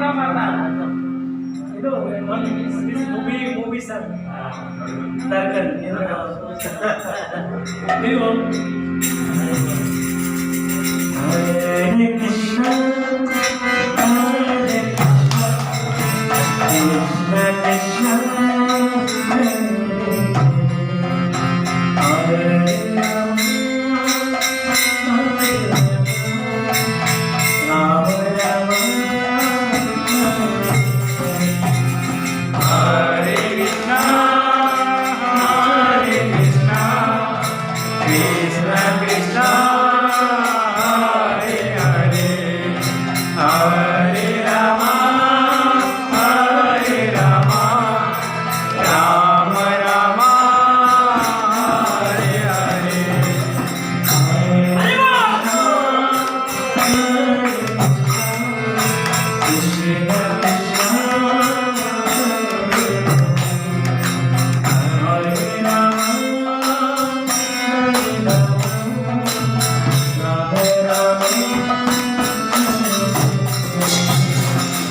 You know, this movie sir, Darkan, you know. Hare Krishna, Hare Krishna, Krishna Krishna, Hare Rama, Rama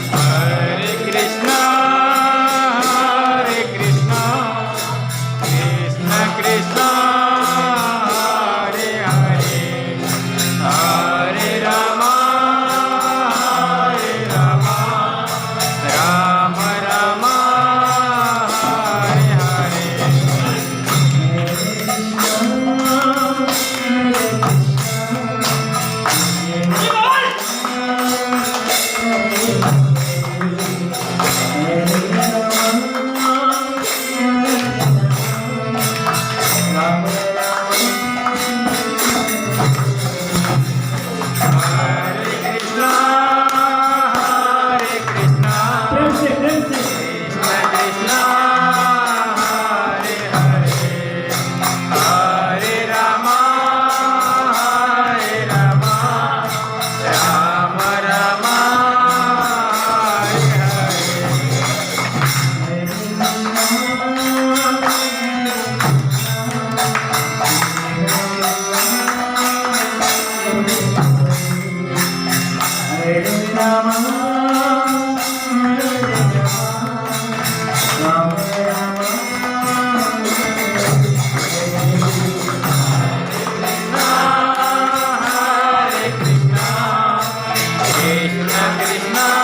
Hare Krishna, Hare Krishna, Krishna Krishna, Hare Hare, Hare Rama, Hare Rama, Rama Rama, Hare Hare, Hare Krishna, Krishna Krishna